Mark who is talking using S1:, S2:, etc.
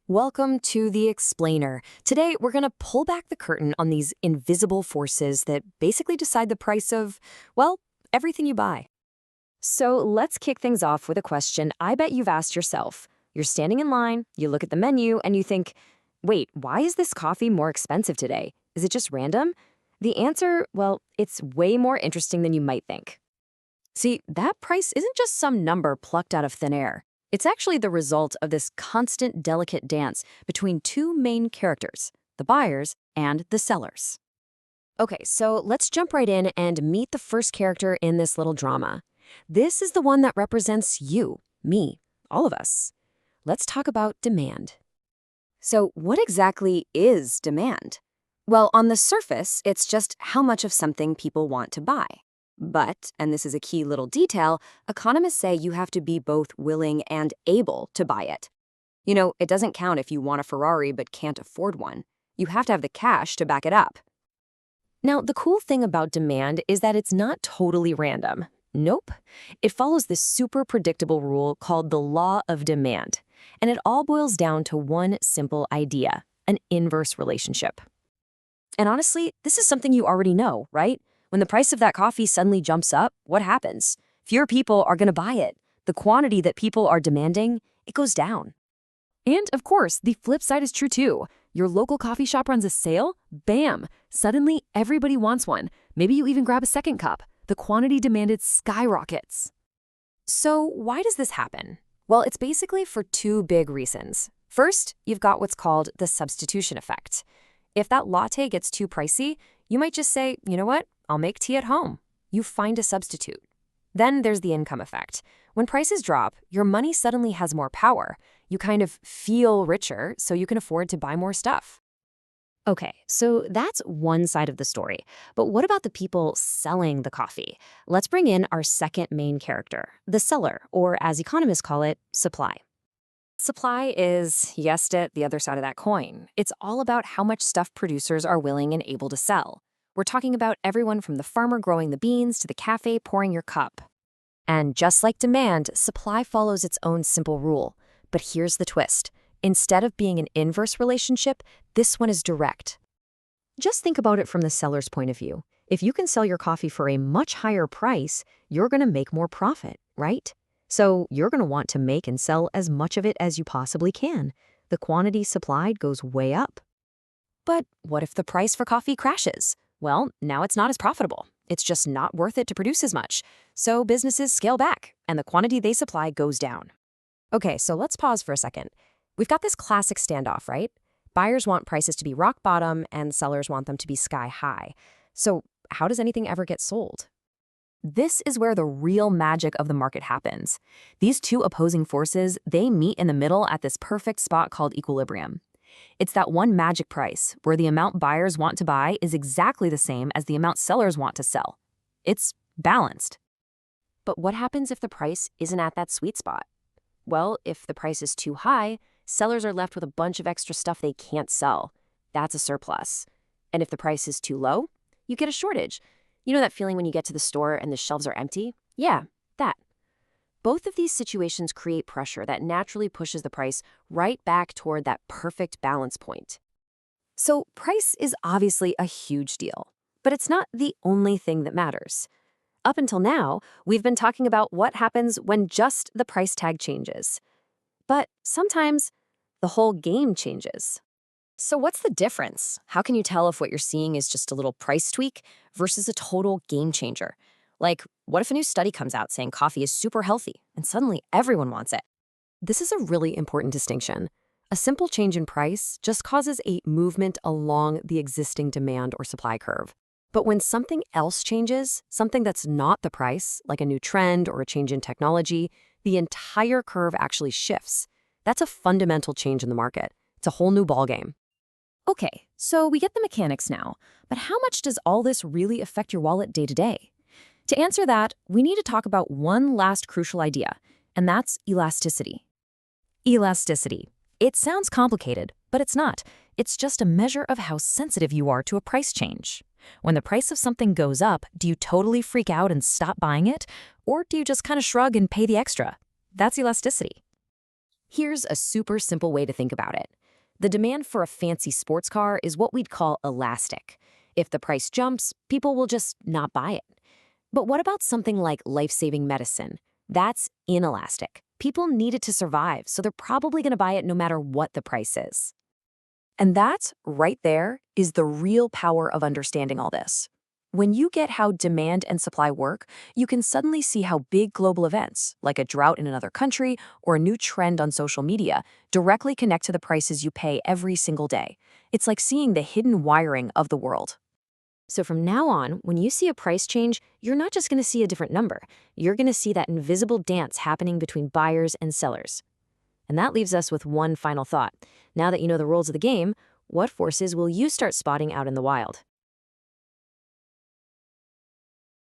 S1: Welcome to The Explainer. Today, we're going to pull back the curtain on these invisible forces that basically decide the price of, well, everything you buy. So let's kick things off with a question I bet you've asked yourself. You're standing in line, you look at the menu, and you think, wait, why is this coffee more expensive today? Is it just random? The answer, well, it's way more interesting than you might think. See, that price isn't just some number plucked out of thin air. It's actually the result of this constant, delicate dance between two main characters, the buyers and the sellers. Okay, so let's jump right in and meet the first character in this little drama. This is the one that represents you, me, all of us. Let's talk about demand. So what exactly is demand? Well, on the surface, it's just how much of something people want to buy. But, and this is a key little detail, economists say you have to be both willing and able to buy it. You know, it doesn't count if you want a Ferrari but can't afford one. You have to have the cash to back it up. Now, the cool thing about demand is that it's not totally random. Nope. It follows this super predictable rule called the law of demand. And it all boils down to one simple idea, an inverse relationship. And honestly, this is something you already know, right? When the price of that coffee suddenly jumps up, what happens? Fewer people are going to buy it. The quantity that people are demanding, it goes down. And of course, the flip side is true too. Your local coffee shop runs a sale, bam! Suddenly, everybody wants one. Maybe you even grab a second cup. The quantity demanded skyrockets. So why does this happen? Well, it's basically for two big reasons. First, you've got what's called the substitution effect. If that latte gets too pricey, you might just say, you know what? I'll make tea at home. You find a substitute. Then there's the income effect. When prices drop, your money suddenly has more power. You kind of feel richer, so you can afford to buy more stuff. Okay, so that's one side of the story. But what about the people selling the coffee? Let's bring in our second main character, the seller, or as economists call it, supply. Supply is, you guessed it, the other side of that coin. It's all about how much stuff producers are willing and able to sell. We're talking about everyone from the farmer growing the beans to the cafe pouring your cup. And just like demand, supply follows its own simple rule. But here's the twist. Instead of being an inverse relationship, this one is direct. Just think about it from the seller's point of view. If you can sell your coffee for a much higher price, you're going to make more profit, right? So you're going to want to make and sell as much of it as you possibly can. The quantity supplied goes way up. But what if the price for coffee crashes? Well, now it's not as profitable. It's just not worth it to produce as much. So businesses scale back, and the quantity they supply goes down. Okay, so let's pause for a second. We've got this classic standoff, right? Buyers want prices to be rock bottom, and sellers want them to be sky high. So how does anything ever get sold? This is where the real magic of the market happens. These two opposing forces, they meet in the middle at this perfect spot called equilibrium. It's that one magic price where the amount buyers want to buy is exactly the same as the amount sellers want to sell. It's balanced. But what happens if the price isn't at that sweet spot? Well, if the price is too high, sellers are left with a bunch of extra stuff they can't sell. That's a surplus. And if the price is too low, you get a shortage. You know that feeling when you get to the store and the shelves are empty? Yeah, that. Both of these situations create pressure that naturally pushes the price right back toward that perfect balance point. So price is obviously a huge deal, but it's not the only thing that matters. Up until now, we've been talking about what happens when just the price tag changes. But sometimes the whole game changes. So what's the difference? How can you tell if what you're seeing is just a little price tweak versus a total game changer? Like, what if a new study comes out saying coffee is super healthy and suddenly everyone wants it? This is a really important distinction. A simple change in price just causes a movement along the existing demand or supply curve. But when something else changes, something that's not the price, like a new trend or a change in technology, the entire curve actually shifts. That's a fundamental change in the market. It's a whole new ballgame. Okay, so we get the mechanics now, but how much does all this really affect your wallet day to day? To answer that, we need to talk about one last crucial idea, and that's elasticity. Elasticity. It sounds complicated, but it's not. It's just a measure of how sensitive you are to a price change. When the price of something goes up, do you totally freak out and stop buying it? Or do you just kind of shrug and pay the extra? That's elasticity. Here's a super simple way to think about it. The demand for a fancy sports car is what we'd call elastic. If the price jumps, people will just not buy it. But what about something like life-saving medicine? That's inelastic. People need it to survive, so they're probably going to buy it no matter what the price is. And that, right there, is the real power of understanding all this. When you get how demand and supply work, you can suddenly see how big global events, like a drought in another country or a new trend on social media, directly connect to the prices you pay every single day. It's like seeing the hidden wiring of the world. So from now on, when you see a price change, you're not just going to see a different number. You're going to see that invisible dance happening between buyers and sellers. And that leaves us with one final thought. Now that you know the rules of the game, what forces will you start spotting out in the wild?